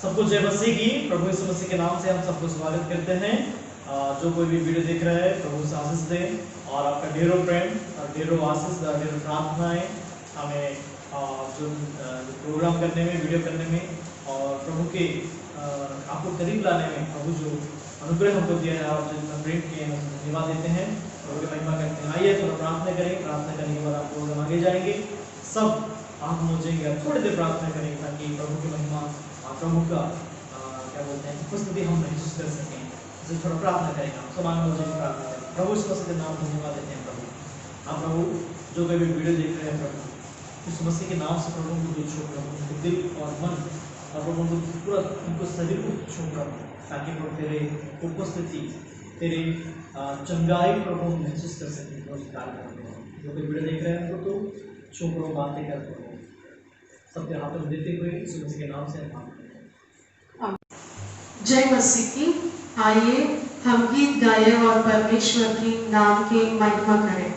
सबको जय मसीह की। प्रभु यीशु मसीह के नाम से हम सबको स्वागत करते हैं। जो कोई भी वीडियो देख रहा है प्रभु से आशीष दे और आपका ढेरों प्रेम और ढेरों आशीष ढेरों प्रार्थनाएं हमें जो प्रोग्राम करने में, वीडियो करने में और प्रभु के आपको करीब लाने में प्रभु जो अनुग्रह हमको दिया है और जितना प्रेम किए हम धन्यवाद देते हैं, प्रभु की महिमा करते हैं। आइए थोड़ा प्रार्थना करें। प्रार्थना करने के बाद आप प्रोग्राम आगे जाएंगे। सब आंख मोचेंगे और थोड़ी देर प्रार्थना करेंगे ताकि प्रभु की महिमा प्रभु का क्या बोलते हैं उपस्थिति हम महसूस कर सकें। इसे थोड़ा प्रार्थना करेंगे। हम सब आंख मोचेंगे, प्रार्थना करें। प्रभु इस मसीह के नाम धन्यवाद देते हैं। प्रभु जो कोई भी वीडियो देख रहे हैं प्रभु इस मसीह के नाम से प्रभु को छू प्रभु उनके दिल और मन और प्रभु उनको पूरा उनको शरीर को छू प्रभु ताकि प्रभु तेरे उपस्थिति तेरे चंगाई प्रभु महसूस कर सकें। जो कोई वीडियो देख रहे हैं उनको तो छू प्रभु बातें कर प्रभु सबके हाथों में देते हुए इस मसीह के नाम से हम जय मसीह की। आइए हम गीत गाएं और परमेश्वर की नाम की महिमा करें।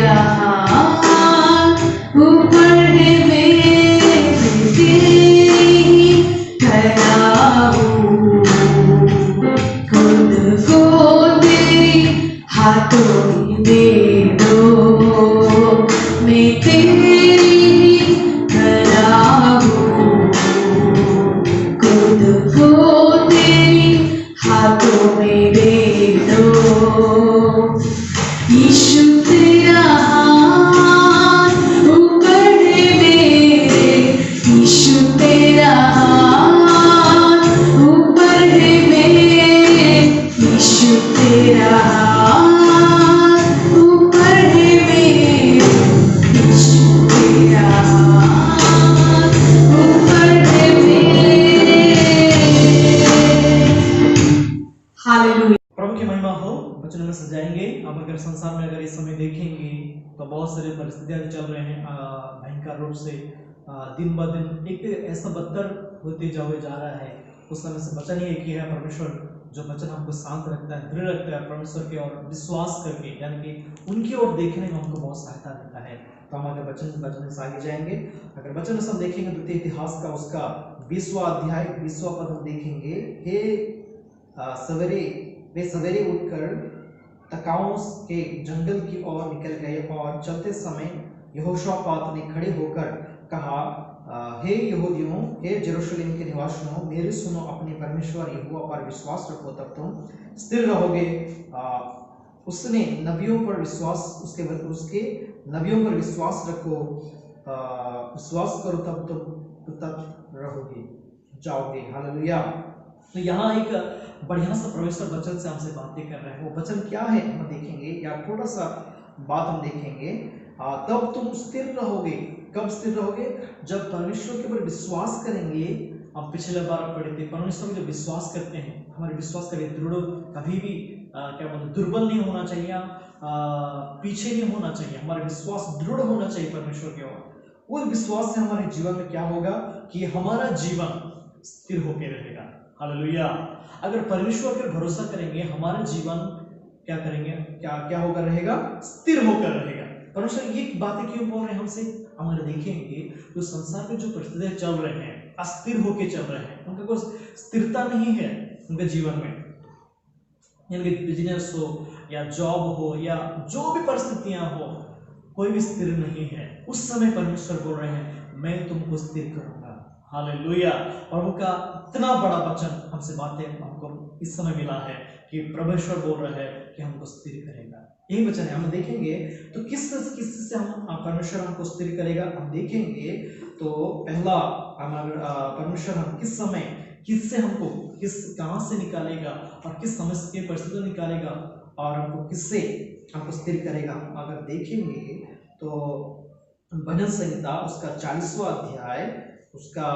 तेरा हाथ ऊपर है मेरे, तेरी ही खड़ा हूँ। खुद को तेरी हाथों में दे दो, मैं तेरी ही खड़ा हूँ। खुद को तेरी हाथों में दे दो। यीशु तेरा हाथ ऊपर है मेरे, यीशु तेरा हाथ ऊपर है मेरे, यीशु तेरा हाथ ऊपर है मेरे, यीशु तेरा हाथ ऊपर है मेरे। हालेलुया। प्रभु की महिमा हो। वचन में सजाएंगे। अब अगर संसार में अगर इस समय देखेंगे तो बहुत सारी परिस्थितियां चल रहे हैं भयंकर रूप से, दिन ब दिन एक ऐसा बदतर होते जा रहा है। उस समय से वचन ही एक ही है, परमेश्वर जो वचन हमको शांत रखता है, दृढ़ रखता है, परमेश्वर की ओर विश्वास करके, यानी कि उनकी ओर देखने में हमको बहुत सहायता देता है। तो हम अगर वचन से आगे जाएंगे, अगर वचन से हम देखेंगे द्वितीय इतिहास का उसका 20वां अध्याय 20वां पद हम देखेंगे। हे वे सवेरे उठकर तकाओं के जंगल की ओर निकल गए और चलते समय यहोशापात ने खड़े होकर कहा, हे यहूदियों, हे जेरूशलेम के निवासियों, मेरी सुनो, अपने परमेश्वर यहोवा पर विश्वास रखो, तब तुम स्थिर रहोगे। उसके नबियों पर विश्वास रखो, विश्वास करो, तब तुम रहोगे, जाओगे। हालेलुया। तो यहाँ एक बढ़िया सा परमेश्वर वचन से हमसे बातें कर रहे हैं। वो वचन क्या है हम देखेंगे, या थोड़ा सा बात हम देखेंगे। तब तुम स्थिर रहोगे। कब स्थिर रहोगे? जब परमेश्वर के ऊपर विश्वास करेंगे। हम पिछले बार पढ़े थे, परमेश्वर में जो विश्वास करते हैं, हमारे विश्वास कभी दृढ़, कभी भी क्या बोलते, दुर्बल नहीं होना चाहिए, पीछे नहीं होना चाहिए। हमारा विश्वास दृढ़ होना चाहिए परमेश्वर की ओर। उस विश्वास से हमारे जीवन में क्या होगा कि हमारा जीवन स्थिर होकर रहेगा। हालेलुया। अगर परमेश्वर पर भरोसा करेंगे, हमारा जीवन क्या करेंगे, क्या होकर रहेगा? स्थिर होकर रहेगा। परमेश्वर ये बातें क्यों बोल रहे हैं हमसे? हम अगर देखेंगे तो संसार में जो परिस्थितियां चल रहे हैं, अस्थिर होकर चल रहे हैं, उनका कोई स्थिरता नहीं है उनके जीवन में। यानी बिजनेस हो या जॉब हो या जो भी परिस्थितियां हो, कोई भी स्थिर नहीं है। उस समय परमेश्वर बोल रहे हैं, मैं तुमको स्थिर करूंगा। हालेलुया। और उनका इतना बड़ा वचन हमसे बातें हमको इस समय मिला है कि परमेश्वर बोल रहा है कि हमको स्थिर करेगा। यही वचन है। हम देखेंगे तो किस से हम परमेश्वर हमको स्थिर करेगा, हम देखेंगे। तो पहला परमेश्वर हम किस समय, किससे हमको कहां से निकालेगा और किस समस्या की परिस्थिति निकालेगा और हमको किससे हमको स्थिर करेगा। अगर देखेंगे तो भजन संहिता उसका 40वां अध्याय उसका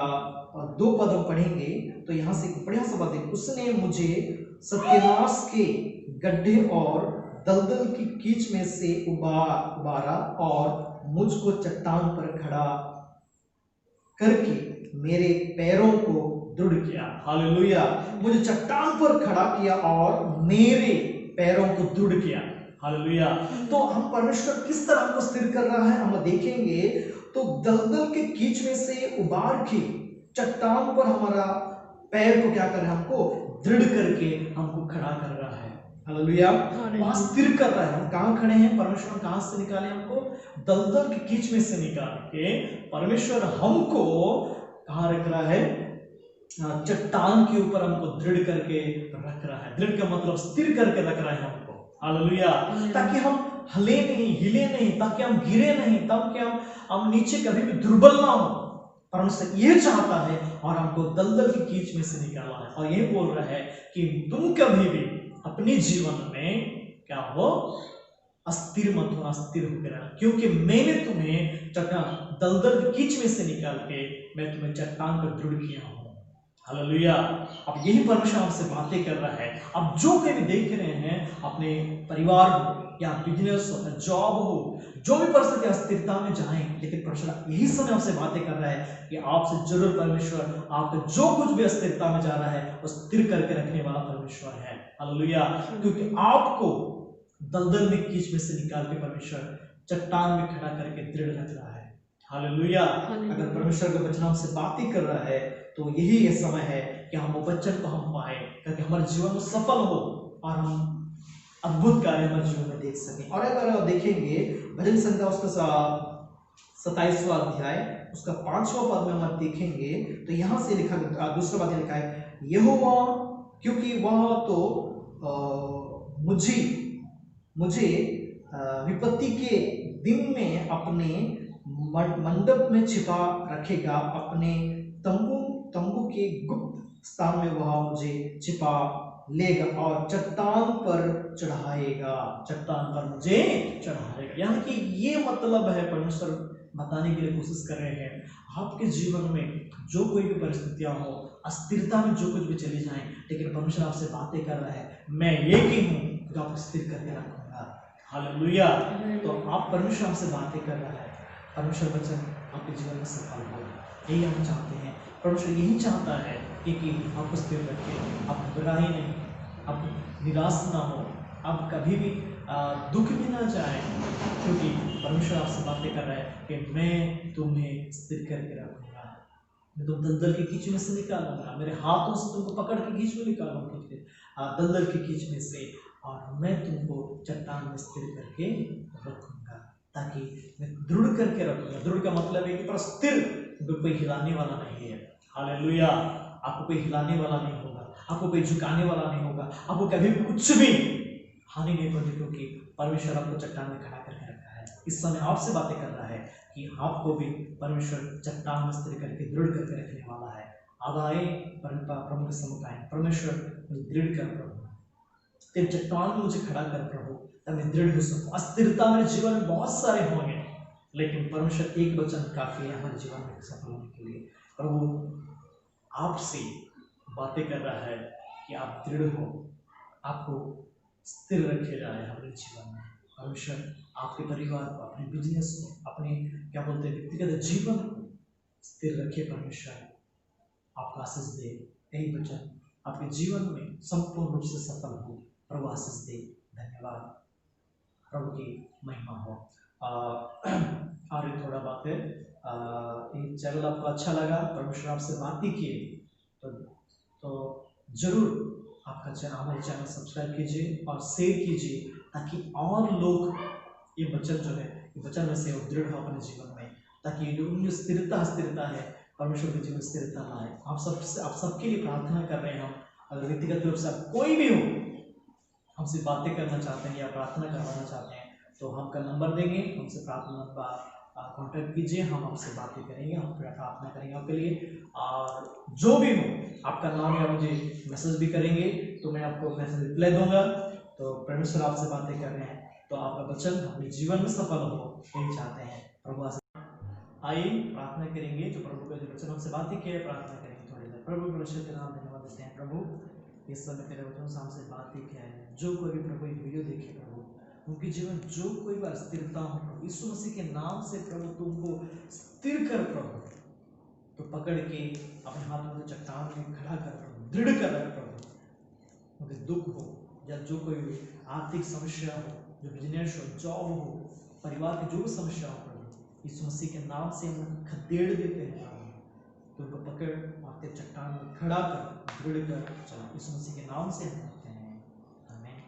2 पद हम पढ़ेंगे। तो यहाँ से बढ़िया सा बात है, उसने मुझे सत्यानाश के गड्ढे और दलदल की कीच में से उबारा और मुझको चट्टान पर खड़ा करके मेरे पैरों को दृढ़ किया। हालेलुया। मुझे चट्टान पर खड़ा किया और मेरे पैरों को दृढ़ किया। हालेलुया। तो हम परमेश्वर किस तरह हमको स्थिर कर रहा है हम देखेंगे। तो दलदल के कीच में से उबार के चट्टान पर हमारा पैर को क्या कर रहा है, हमको दृढ़ करके हमको खड़ा कर रहा है। हालेलुया। वहां स्थिर कर रहा है। हम कहां खड़े हैं? परमेश्वर कहां से निकाले हमको? दलदल के कीच में से निकाल के परमेश्वर हमको कहां रख रहा है? चट्टान के ऊपर हमको दृढ़ करके रख रहा है। दृढ़ का मतलब स्थिर करके रख रहा है हमको। हालेलुया। ताकि हम हिले नहीं, ताकि हम गिरे नहीं, ताकि हम नीचे कभी भी दुर्बल ना हो। परमेश्वर ये चाहता है और हमको दलदल की कीच में से निकाला है। और ये बोल रहा है कि तुम कभी भी अपने जीवन में क्या हो, अस्थिर मत हो, अस्थिर होकर रहना, क्योंकि मैंने तुम्हें दलदल की कीच में से निकाल के मैं तुम्हें चट्टान पर दृढ़ किया हूं। हालेलुया। अब यही परमेश्वर हमसे बातें कर रहा है। अब जो कोई भी देख रहे हैं, अपने परिवार हो या बिजनेस हो, जॉब हो, जो भी परिस्थिति अस्थिरता में जाए, लेकिन परमेश्वर यही समय हमसे बातें कर रहा है कि आपसे जरूर परमेश्वर आपका जो कुछ भी अस्थिरता में जा रहा है वो स्थिर करके रखने वाला परमेश्वर है। हालेलुया। क्योंकि आपको दलदल में कीच में से निकाल के परमेश्वर चट्टान में खड़ा करके दृढ़ रख रहा है। हालेलुया। अगर परमेश्वर का वचन हमसे बातें कर रहा है तो यही ये समय है कि हम वो वचन को हम पाए, ताकि हमारे जीवन में सफल हो और हम अद्भुत कार्य हमारे जीवन में देख सकें। और अगर आप देखेंगे भजन संहिता उसका 27वां अध्याय उसका 5वां पद में हम देखेंगे तो यहाँ से लिखा, दूसरा बात लिखा है, यहोवा क्योंकि वह तो मुझे विपत्ति के दिन में अपने मंडप में छिपा रखेगा, अपने तंबू के गुप्त स्थान में वह मुझे छिपा लेगा और चट्टान पर मुझे चढ़ाएगा। यानी कि ये मतलब है, परमेश्वर बताने के लिए कोशिश कर रहे हैं, आपके जीवन में जो कोई भी परिस्थितियां हो, अस्थिरता में जो कुछ भी चली जाए, लेकिन परमेश्वर आपसे बातें कर रहा है, मैं एक ही हूँ जो आपको स्थिर करके रखूंगा। हालेलुया। तो आप परमेश्वर आपसे बातें कर रहा है, परमेश्वर वचन आपके जीवन में सफल हो, यही हम चाहते हैं। परमेश्वर यही चाहता है कि आपको स्थिर रखे, आप घबराए नहीं, आप निराश ना हो, आप कभी भी दुख भी ना जाए, क्योंकि परमेश्वर आपसे बातें कर रहा है कि मैं तुम्हें स्थिर करके रखूंगा, मैं तुम दलदल के कीच में से निकालूंगा, मेरे हाथों से तुमको पकड़ के कीच में निकालूंगा, दलदल के कीच में से, और मैं तुमको चट्टान में स्थिर करके रखूंगा, ताकि मैं दृढ़ करके रखूंगा। दृढ़ का मतलब है कि पर स्थिर, कोई हिलाने वाला नहीं है। हालेलुया। आपको कोई हिलाने वाला नहीं होगा, आपको कोई झुकाने वाला नहीं होगा, आपको कभी भी कुछ भी हानि नहीं पड़ती, क्योंकि परमेश्वर आपको चट्टान में खड़ा करके रखा है। इस समय आपसे बातें कर रहा है कि आपको भी परमेश्वर चट्टान में स्थिर करके दृढ़ करके रखने वाला है। अब आए प्रभु के सम्मुख आए, परमेश्वर दृढ़ कर प्रभु, तेरे चट्टान में मुझे खड़ा कर प्रभु, तब मैं दृढ़ हो सकूं। अस्थिरता मेरे जीवन में बहुत सारे होंगे, लेकिन परमेश्वर एक वचन काफी है हमारे जीवन में सफल होने के लिए। प्रभु आपसे बातें कर रहा है कि आप दृढ़ हो, आपको स्थिर रखे जाए हमारे जीवन में। परमेश्वर आपके परिवार को, अपने बिजनेस को, अपने क्या बोलते हैं व्यक्तिगत जीवन को स्थिर रखे। परमेश्वर आपको आशीष दे, यही वचन आपके जीवन में संपूर्ण रूप से सफल हो। प्रभु आशीष दे। धन्यवाद, प्रभु की महिमा हो। और एक थोड़ा बात है, ये चैनल आपको अच्छा लगा, परमेश्वर आपसे बातें किए तो जरूर आपका चैनल, हमारे चैनल सब्सक्राइब कीजिए और शेयर कीजिए, ताकि और लोग ये वचन जो है, ये वचन में से दृढ़ हो अपने जीवन में, ताकि जो स्थिरता है, परमेश्वर के जीवन स्थिरता लाए। आप सबके लिए प्रार्थना कर रहे हैं हम। अगर व्यक्तिगत रूप से कोई भी हो हमसे बातें करना चाहते हैं या प्रार्थना करवाना चाहते हैं, तो हम का नंबर देंगे, हमसे प्रार्थना कॉन्टैक्ट कीजिए, हम आपसे बातें करेंगे, हम प्रार्थना करेंगे आपके लिए। और जो भी हो, आपका नाम या मुझे मैसेज भी करेंगे तो मैं आपको मैसेज रिप्लाई दूंगा। तो परमेश्वर आपसे बातें कर रहे हैं, तो आपका वचन अपने जीवन में सफल हो, यही चाहते हैं। प्रभु आइए प्रार्थना करेंगे, जो प्रभु का जो वचन हमसे बातें किए, प्रार्थना करेंगे थोड़ी देर। प्रभु परमेश्वर के नाम धन्यवाद देते हैं। प्रभु इस समय तेरे वचन से हमसे बातें किया है, जो कोई भी प्रभु वीडियो देखे प्रभु, उनके जीवन जो कोई भी अस्थिरता हो प्रभु, यीशु मसीह के नाम से प्रभु तुमको स्थिर कर प्रभु, तो पकड़ के अपने हाथों में चट्टान में खड़ा कर प्रभु, दृढ़ कर रख प्रभु। उनके दुख हो या जो कोई भी आर्थिक समस्या हो, जो बिजनेस हो, जॉब हो, परिवार की जो भी समस्या हो प्रभु, यीशु मसीह के नाम से हम खदेड़ देते हैं प्रभु, तो उनको पकड़ और तेरे चट्टान में खड़ा कर दृढ़ कर चला। यीशु मसीह के नाम से हम कहते हैं, आमीन।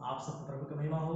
आप सब प्रभु की महिमा हो।